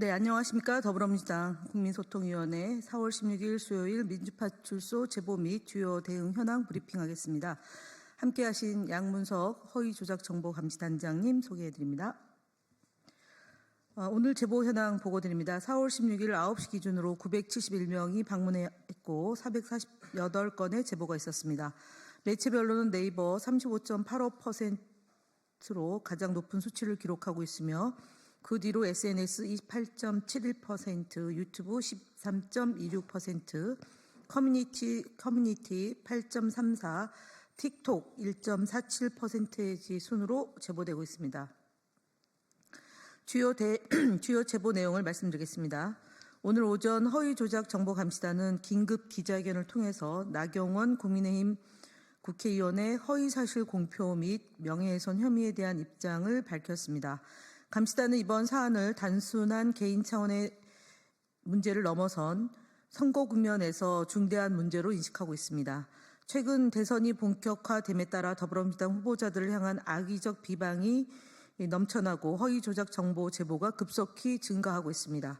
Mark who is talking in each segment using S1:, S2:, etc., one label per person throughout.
S1: 네, 안녕하십니까. 더불어민주당 국민소통위원회 4월 16일 수요일 민주파출소 제보 및 주요 대응 현황 브리핑하겠습니다. 함께하신 양문석 허위조작정보감시단장님 소개해드립니다. 오늘 제보 현황 보고드립니다. 4월 16일 9시 기준으로 971명이 방문했고 448건의 제보가 있었습니다. 매체별로는 네이버 35.85%로 가장 높은 수치를 기록하고 있으며 그 뒤로 SNS 28.71%, 유튜브 13.26%, 커뮤니티 8.34%, 틱톡 1.47%의 순으로 제보되고 있습니다. 주요 제보 내용을 말씀드리겠습니다. 오늘 오전 허위조작정보감시단은 긴급 기자회견을 통해서 나경원 국민의힘 국회의원의 허위사실 공표 및 명예훼손 혐의에 대한 입장을 밝혔습니다. 감시단은 이번 사안을 단순한 개인 차원의 문제를 넘어선 선거 국면에서 중대한 문제로 인식하고 있습니다. 최근 대선이 본격화됨에 따라 더불어민주당 후보자들을 향한 악의적 비방이 넘쳐나고 허위 조작 정보 제보가 급속히 증가하고 있습니다.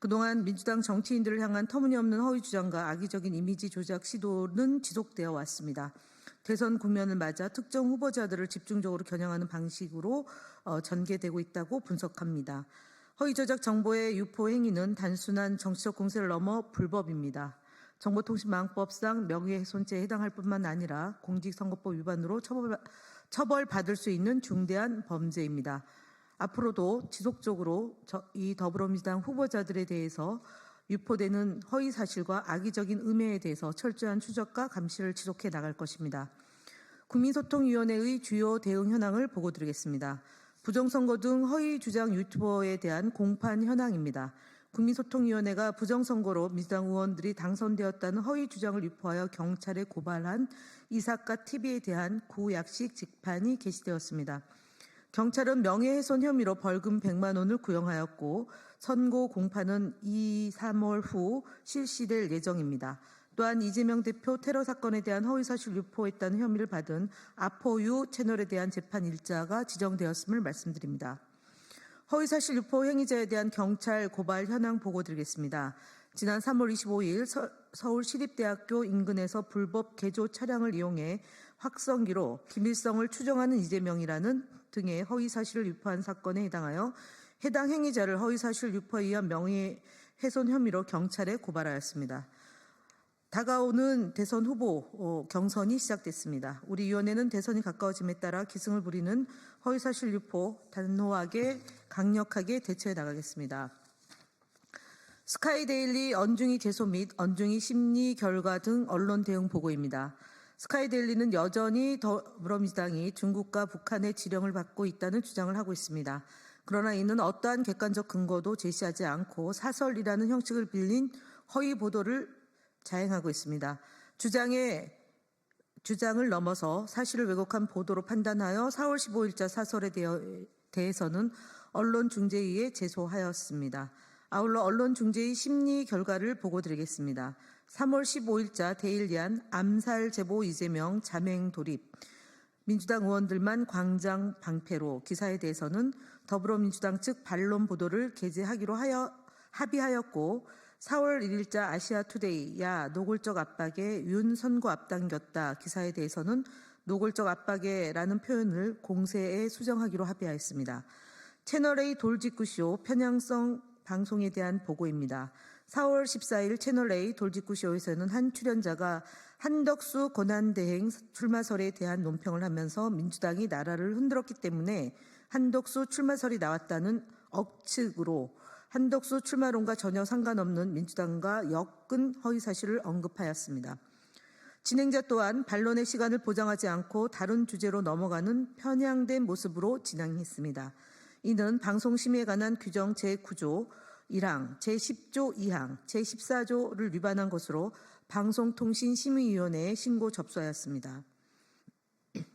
S1: 그동안 민주당 정치인들을 향한 터무니없는 허위 주장과 악의적인 이미지 조작 시도는 지속되어 왔습니다. 대선 국면을 맞아 특정 후보자들을 집중적으로 겨냥하는 방식으로 전개되고 있다고 분석합니다. 허위 조작 정보의 유포 행위는 단순한 정치적 공세를 넘어 불법입니다. 정보통신망법상 명예훼손죄에 해당할 뿐만 아니라 공직선거법 위반으로 처벌받을 수 있는 중대한 범죄입니다. 앞으로도 지속적으로 이 더불어민주당 후보자들에 대해서 유포되는 허위 사실과 악의적인 음해에 대해서 철저한 추적과 감시를 지속해 나갈 것입니다. 국민소통위원회의 주요 대응 현황을 보고드리겠습니다. 부정선거 등 허위 주장 유튜버에 대한 공판 현황입니다. 국민소통위원회가 부정선거로 민주당 의원들이 당선되었다는 허위 주장을 유포하여 경찰에 고발한 이사카 TV에 대한 구약식 직판이 게시되었습니다. 경찰은 명예훼손 혐의로 벌금 100만 원을 구형하였고 선고 공판은 2, 3월 후 실시될 예정입니다. 또한 이재명 대표 테러 사건에 대한 허위사실 유포했다는 혐의를 받은 아포유 채널에 대한 재판 일자가 지정되었음을 말씀드립니다. 허위사실 유포 행위자에 대한 경찰 고발 현황 보고드리겠습니다. 지난 3월 25일 서울시립대학교 인근에서 불법 개조 차량을 이용해 확성기로 김일성을 추정하는 이재명이라는 등의 허위사실을 유포한 사건에 해당하여 해당 행위자를 허위사실 유포에 의한 명예훼손 혐의로 경찰에 고발하였습니다. 다가오는 대선 후보 경선이 시작됐습니다. 우리 위원회는 대선이 가까워짐에 따라 기승을 부리는 허위사실 유포 단호하게 강력하게 대처해 나가겠습니다. 스카이데일리 언중이 제소 및 언중이 심리 결과 등 언론 대응 보고입니다. 스카이데일리는 여전히 더불어민주당이 중국과 북한의 지령을 받고 있다는 주장을 하고 있습니다. 그러나 이는 어떠한 객관적 근거도 제시하지 않고 사설이라는 형식을 빌린 허위 보도를 자행하고 있습니다. 주장을 넘어서 사실을 왜곡한 보도로 판단하여 4월 15일자 사설에 대해서는 언론중재위에 제소하였습니다. 아울러 언론중재위 심리 결과를 보고드리겠습니다. 3월 15일자 데일리안 암살 제보 이재명 자맹 돌입 민주당 의원들만 광장 방패로 기사에 대해서는 더불어민주당 측 반론 보도를 게재하기로 합의하였고 4월 1일자 아시아투데이 야 노골적 압박에 윤 선거 앞당겼다 기사에 대해서는 노골적 압박에라는 표현을 공세에 수정하기로 합의하였습니다. 채널A 돌직구쇼 편향성 방송에 대한 보고입니다. 4월 14일 채널A 돌직구쇼에서는 한 출연자가 한덕수 권한대행 출마설에 대한 논평을 하면서 민주당이 나라를 흔들었기 때문에 한덕수 출마설이 나왔다는 억측으로 한덕수 출마론과 전혀 상관없는 민주당과 엮은 허위사실을 언급하였습니다. 진행자 또한 반론의 시간을 보장하지 않고 다른 주제로 넘어가는 편향된 모습으로 진행했습니다. 이는 방송심의에 관한 규정 제9조 1항, 제10조 2항, 제14조를 위반한 것으로 방송통신심의위원회에 신고 접수하였습니다.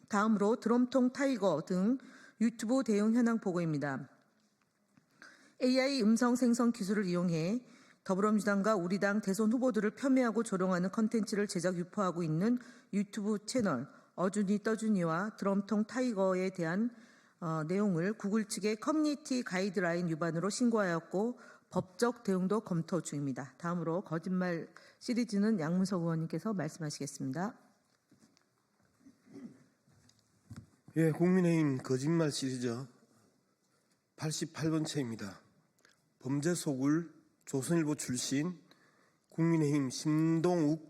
S1: 다음으로 드럼통 타이거 등 유튜브 대응 현황 보고입니다. AI 음성 생성 기술을 이용해 더불어민주당과 우리 당 대선 후보들을 폄훼하고 조롱하는 컨텐츠를 제작 유포하고 있는 유튜브 채널 어준이 떠준이와 드럼통 타이거에 대한 내용을 구글 측에 커뮤니티 가이드라인 위반으로 신고하였고 법적 대응도 검토 중입니다. 다음으로 거짓말 시리즈는 양문석 의원님께서 말씀하시겠습니다.
S2: 예, 국민의힘 거짓말 시리즈 88번째입니다. 범죄 속을 조선일보 출신 국민의힘 신동욱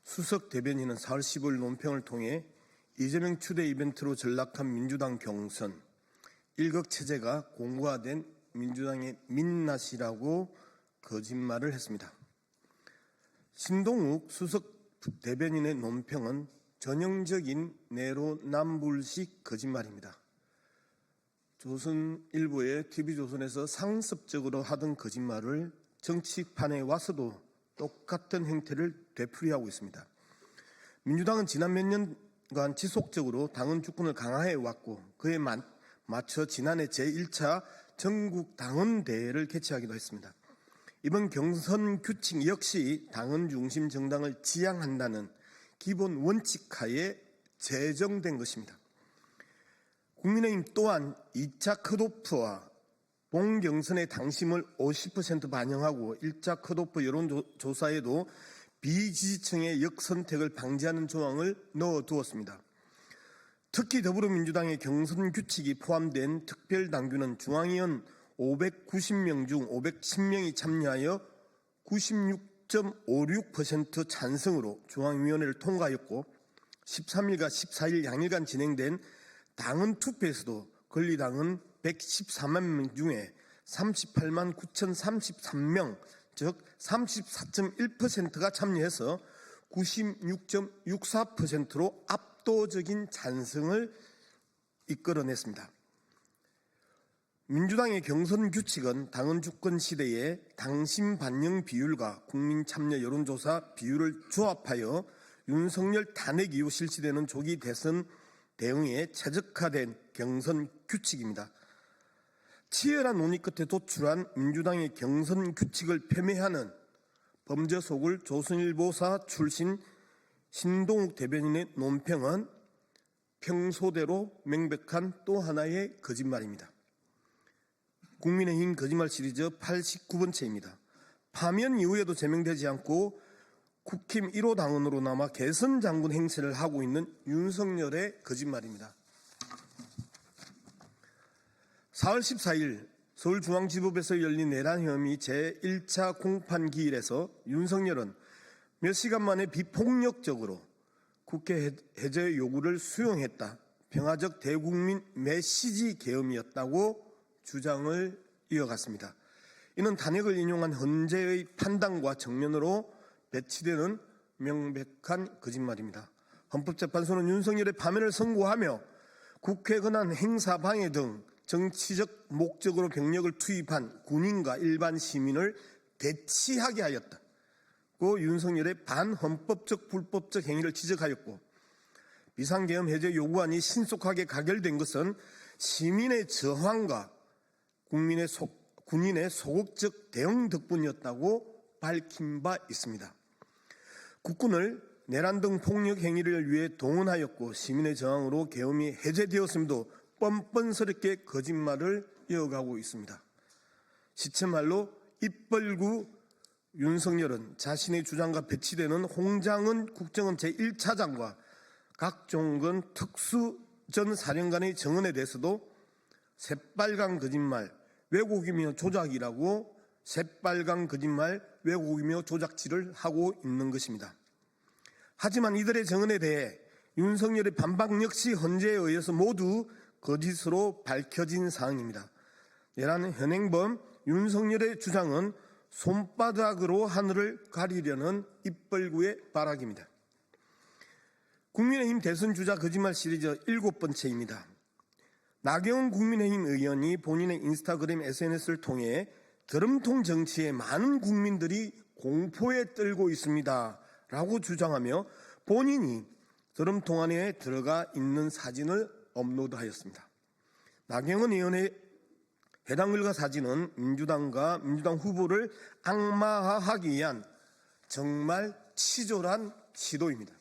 S2: 수석 대변인은 4월 15일 논평을 통해 이재명 추대 이벤트로 전락한 민주당 경선, 일극체제가 공고화된 민주당의 민낯이라고 거짓말을 했습니다. 신동욱 수석 대변인의 논평은 전형적인 내로남불식 거짓말입니다. 조선일보의 TV조선에서 상습적으로 하던 거짓말을 정치판에 와서도 똑같은 행태를 되풀이하고 있습니다. 민주당은 지난 몇 년간 지속적으로 당헌 주권을 강화해 왔고 그에 맞춰 지난해 제1차 전국 당헌대회를 개최하기도 했습니다. 이번 경선 규칙 역시 당헌 중심 정당을 지향한다는 기본 원칙하에 제정된 것입니다. 국민의힘 또한 2차 컷오프와 본 경선의 당심을 50% 반영하고 1차 컷오프 여론조사에도 비지지층의 역선택을 방지하는 조항을 넣어두었습니다. 특히 더불어민주당의 경선 규칙이 포함된 특별당규는 중앙위원 590명 중 510명이 참여하여 96.56% 찬성으로 중앙위원회를 통과하였고 13일과 14일 양일간 진행된 당헌 투표에서도 권리당은 114만 명 중에 38만 9,033명, 즉 34.1%가 참여해서 96.64%로 압도적인 찬성을 이끌어냈습니다. 민주당의 경선 규칙은 당헌 주권 시대의 당심 반영 비율과 국민 참여 여론조사 비율을 조합하여 윤석열 탄핵 이후 실시되는 조기 대선 대응에 최적화된 경선 규칙입니다. 치열한 논의 끝에 도출한 민주당의 경선 규칙을 폄훼하는 범죄 속을 조선일보사 출신 신동욱 대변인의 논평은 평소대로 명백한 또 하나의 거짓말입니다. 국민의힘 거짓말 시리즈 89번째입니다. 파면 이후에도 제명되지 않고 국힘 1호 당원으로 남아 개선 장군 행세를 하고 있는 윤석열의 거짓말입니다. 4월 14일 서울중앙지법에서 열린 내란 혐의 제1차 공판기일에서 윤석열은 몇 시간 만에 비폭력적으로 국회 해제 요구를 수용했다. 평화적 대국민 메시지 계엄이었다고 주장을 이어갔습니다. 이는 탄핵을 인용한 헌재의 판단과 정면으로 배치되는 명백한 거짓말입니다. 헌법재판소는 윤석열의 파면을 선고하며 국회 권한 행사 방해 등 정치적 목적으로 병력을 투입한 군인과 일반 시민을 대치하게 하였다고 윤석열의 반헌법적 불법적 행위를 지적하였고 비상계엄 해제 요구안이 신속하게 가결된 것은 시민의 저항과 군인의 소극적 대응 덕분이었다고 밝힌 바 있습니다. 국군을 내란 등 폭력 행위를 위해 동원하였고 시민의 저항으로 계엄이 해제되었음에도 뻔뻔스럽게 거짓말을 이어가고 있습니다. 시체말로 입벌구 윤석열은 자신의 주장과 배치되는 홍장은 국정원 제1차장과 각종건 특수전 사령관의 정언에 대해서도 새빨간 거짓말, 왜곡이며 조작이라고 새빨간 거짓말, 왜곡이며 조작질을 하고 있는 것입니다. 하지만 이들의 정언에 대해 윤석열의 반박 역시 헌재에 의해서 모두 거짓으로 밝혀진 사항입니다. 내란 현행범 윤석열의 주장은 손바닥으로 하늘을 가리려는 입벌구의 발악입니다. 국민의힘 대선 주자 거짓말 시리즈 7번째입니다. 나경원 국민의힘 의원이 본인의 인스타그램 SNS를 통해 드럼통 정치에 많은 국민들이 공포에 떨고 있습니다 라고 주장하며 본인이 드럼통 안에 들어가 있는 사진을 업로드하였습니다. 나경원 의원의 해당 일가 사진은 민주당과 민주당 후보를 악마화하기 위한 정말 치졸한 시도입니다.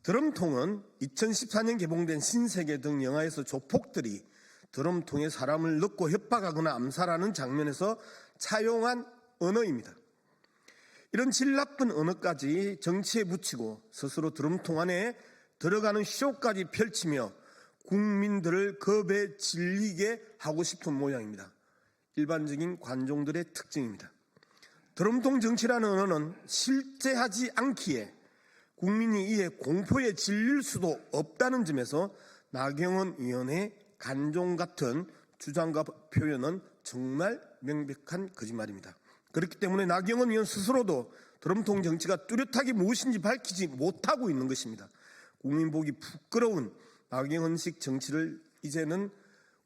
S2: 드럼통은 2014년 개봉된 신세계 등 영화에서 조폭들이 드럼통에 사람을 넣고 협박하거나 암살하는 장면에서 차용한 언어입니다. 이런 질 나쁜 언어까지 정치에 붙이고 스스로 드럼통 안에 들어가는 쇼까지 펼치며 국민들을 겁에 질리게 하고 싶은 모양입니다. 일반적인 관종들의 특징입니다. 드럼통 정치라는 언어는 실제하지 않기에 국민이 이에 공포에 질릴 수도 없다는 점에서 나경원 의원의 간종 같은 주장과 표현은 정말 명백한 거짓말입니다. 그렇기 때문에 나경원 의원 스스로도 드럼통 정치가 뚜렷하게 무엇인지 밝히지 못하고 있는 것입니다. 국민 보기 부끄러운 나경원식 정치를 이제는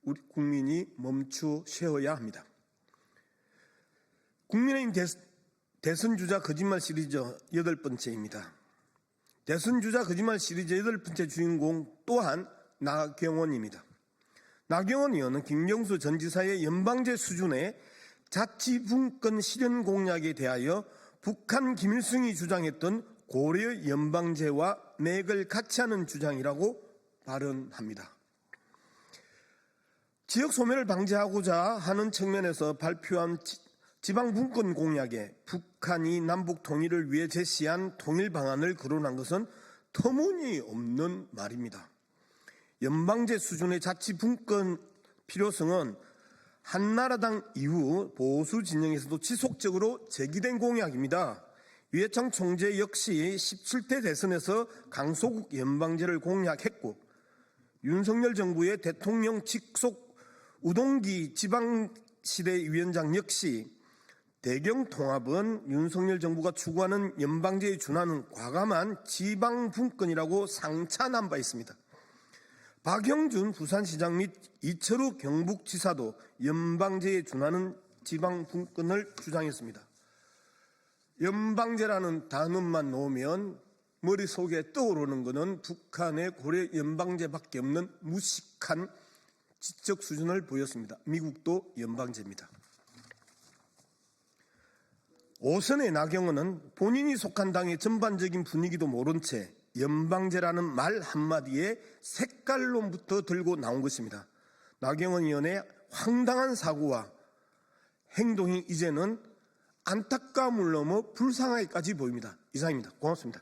S2: 우리 국민이 멈추셔야 합니다. 국민의힘 대선 주자 거짓말 시리즈 8번째입니다. 대선 주자 거짓말 시리즈 8번째 주인공 또한 나경원입니다. 나경원 의원은 김경수 전 지사의 연방제 수준의 자치분권 실현 공약에 대하여 북한 김일성이 주장했던 고려 연방제와 맥을 같이 하는 주장이라고 발언합니다. 지역 소멸을 방지하고자 하는 측면에서 발표한 지방분권 공약에 북한이 남북 통일을 위해 제시한 통일 방안을 거론한 것은 터무니없는 말입니다. 연방제 수준의 자치분권 필요성은 한나라당 이후 보수 진영에서도 지속적으로 제기된 공약입니다. 유해창 총재 역시 17대 대선에서 강소국 연방제를 공약했고 윤석열 정부의 대통령 직속 우동기 지방시대위원장 역시 대경통합은 윤석열 정부가 추구하는 연방제에 준하는 과감한 지방분권이라고 상찬한 바 있습니다. 박형준 부산시장 및 이철우 경북지사도 연방제에 준하는 지방분권을 주장했습니다. 연방제라는 단어만 놓으면 머릿속에 떠오르는 것은 북한의 고려 연방제밖에 없는 무식한 지적 수준을 보였습니다. 미국도 연방제입니다. 오선의 나경원은 본인이 속한 당의 전반적인 분위기도 모른 채 연방제라는 말 한마디에 색깔론부터 들고 나온 것입니다. 나경원 의원의 황당한 사고와 행동이 이제는 안타까움을 넘어 불쌍하게까지 보입니다. 이상입니다. 고맙습니다.